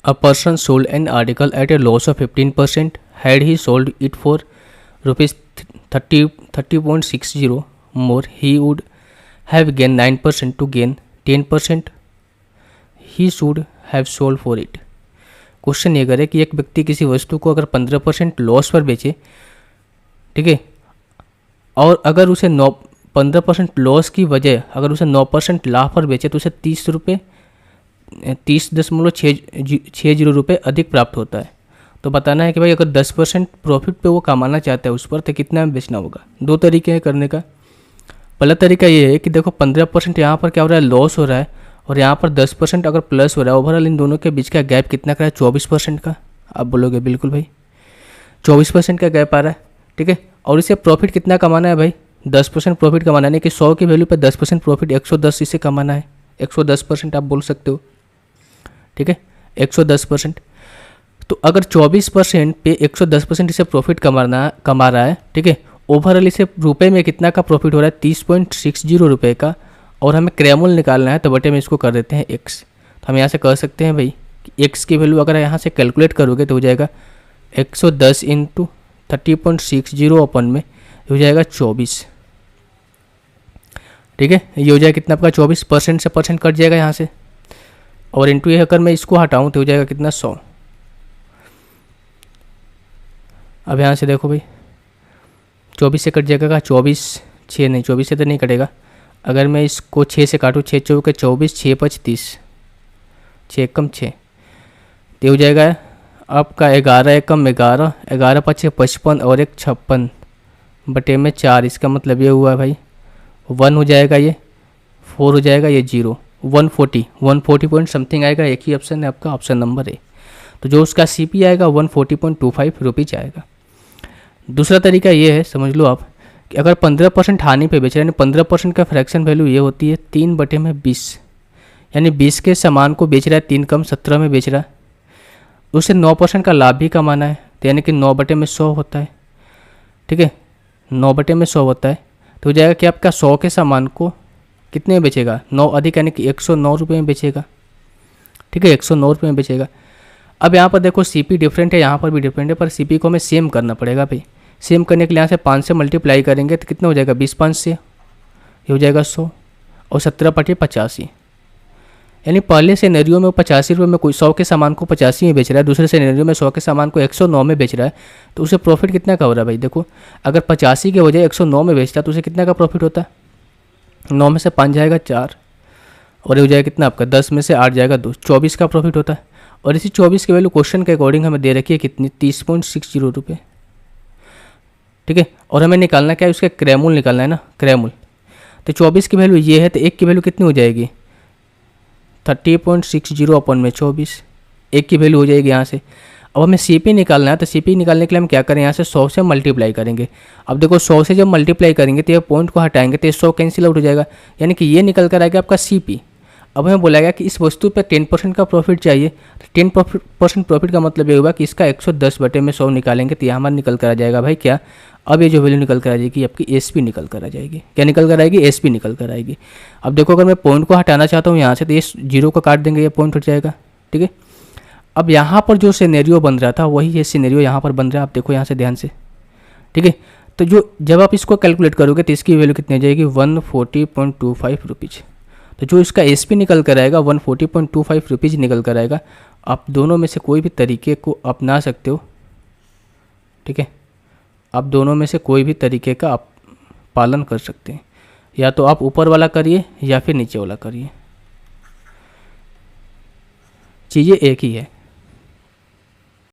A person sold an article at a loss of 15%. Had he sold it for rupees 30.60 more, he would have gained 9% to gain 10%. He should have sold for it. Question ये करे कि एक व्यक्ति किसी वस्तु को अगर 15% loss पर बेचे, ठीक है, और अगर उसे 15% लॉस की वजह अगर उसे 9% लाभ पर बेचे तो उसे 30.60 रुपये अधिक प्राप्त होता है। तो बताना है कि भाई अगर 10% प्रॉफिट पे वो कमाना चाहता है उस पर, तो कितना में बेचना होगा। दो तरीके हैं करने का। पहला तरीका ये है कि देखो 15% यहाँ पर क्या हो रहा है, लॉस हो रहा है, और यहाँ पर 10% अगर प्लस हो रहा है, ओवरऑल इन दोनों के बीच का गैप कितना का है, 24% का। आप बोलोगे बिल्कुल भाई 24% का गैप आ रहा है, ठीक है। और इसे प्रॉफिट कितना कमाना है भाई, 10% प्रॉफिट कमाना है, यानी कि 100 की वैल्यू पे 10% प्रॉफिट 110 इसे कमाना है। 110% आप बोल सकते हो, ठीक है, 110%। तो अगर 24% पे 110% इसे प्रॉफिट कमा रहा है, ठीक है, ओवरऑल इसे रुपए में कितना का प्रॉफिट हो रहा है, 30.60 रुपये का। और हमें क्रैमूल निकालना है, तो बटे में इसको कर देते हैं x। तो हम यहाँ से कह सकते हैं भाई कि x की वैल्यू अगर यहाँ से कैलकुलेट करोगे तो हो जाएगा 110 इंटू 30.60 अपन में हो जाएगा 24, ठीक है। ये हो जाएगा कितना आपका 24%, से परसेंट कट जाएगा यहाँ से, और इंटू ये अगर मैं इसको हटाऊँ तो हो जाएगा कितना 100। अब यहाँ से देखो भाई 24 से कट जाएगा, 24 6 नहीं, 24 से तो नहीं कटेगा। अगर मैं इसको 6 से काटूँ, 6 चौके 24, 6 5 30, 6 कम 6, तो हो जाएगा आपका 11 कम 11, 11 5 55 और 1 56 बटे में 4। इसका मतलब ये हुआ भाई 1 हो जाएगा, ये 4 हो जाएगा, ये 0, 140 पॉइंट समथिंग आएगा। एक ही ऑप्शन है आपका, ऑप्शन नंबर ए। तो जो उसका CP आएगा 140.25 रुपीज़ आएगा। दूसरा तरीका ये है, समझ लो आप, कि अगर 15% हानि पे बेच रहे हैं, यानी 15% का फ्रैक्शन वैल्यू ये होती है 3/20, यानी 20 के सामान को बेच रहा है, 3 कम 17 में बेच रहा है, उसे 9% का लाभ भी कमाना है, तो यानी कि 9/100 होता है, ठीक है, 9/100 होता है। तो हो जाएगा कि आपका 100 के सामान को कितने में बेचेगा, 9 अधिक, यानी कि 109 रुपये में बेचेगा, ठीक है, 109 रुपये में बेचेगा। अब यहाँ पर देखो CP डिफरेंट है, यहाँ पर भी डिफरेंट है, पर CP को हमें सेम करना पड़ेगा भाई। सेम करने के लिए यहाँ से 5 से मल्टीप्लाई करेंगे तो कितना हो जाएगा, 20 5 से, ये हो जाएगा 100, और 17/85, यानी पहले सिनेरियो में वो 85 रुपये में कोई 100 के सामान को 85 में बेच रहा है, दूसरे सिनेरियो में 100 के सामान को 109 में बेच रहा है, तो उसे प्रॉफिट कितना का हो रहा है भाई। देखो अगर 85 के बजाय 109 में बेचता तो उसे कितना का प्रॉफिट होता है, 9 में से 5 जाएगा 4, और ये हो जाएगा कितना आपका 10 में से 8 जाएगा 2, 24 का प्रॉफिट होता है। और इसी 24 की वैल्यू क्वेश्चन के अकॉर्डिंग हमें दे रखी है कितनी, 30.60 रुपये, ठीक है। और हमें निकालना क्या है, उसका क्रैमूल निकालना है ना, क्रैमूल। तो 24 की वैल्यू ये है, तो 1 की वैल्यू कितनी हो जाएगी, 30.60 अपन में 24, 1 की वैल्यू हो जाएगी यहाँ से। अब हमें CP निकालना है, तो CP निकालने के लिए हम क्या करें, यहाँ से 100 से मल्टीप्लाई करेंगे। अब देखो 100 से जब मल्टीप्लाई करेंगे तो ये पॉइंट को हटाएंगे तो 100 कैंसिल आउट हो जाएगा, यानी कि ये निकल कर आएगा आपका CP। अब हमें बोला गया कि इस वस्तु पर 10% का प्रॉफिट चाहिए, तो 10% प्रॉफिट का मतलब ये होगा कि इसका 110/100 निकालेंगे, तो यहाँ हमारा निकल कर आ जाएगा भाई क्या, अब ये जो वैल्यू निकल कर आ जाएगी आपकी SP निकल कर आ जाएगी। क्या निकल कर आएगी, SP निकल कर आएगी। अब देखो अगर मैं पॉइंट को हटाना चाहता हूँ यहाँ से, तो ये 0 को काट देंगे, ये पॉइंट हट जाएगा, ठीक है। अब यहाँ पर जो सिनेरियो बन रहा था वही ये सिनेरियो यहाँ पर बन रहा है, आप देखो यहाँ से ध्यान से, ठीक है। तो जो जब आप इसको कैलकुलेट करोगे तो इसकी वैल्यू कितनी आ जाएगी, 140.25 रुपीज़। तो जो इसका SP निकल कर आएगा 140.25 रुपीज़ निकल कर आएगा। आप दोनों में से कोई भी तरीके को अपना सकते हो, ठीक है, आप दोनों में से कोई भी तरीके का आप पालन कर सकते हैं, या तो आप ऊपर वाला करिए या फिर नीचे वाला करिए, चीज़ें एक ही है।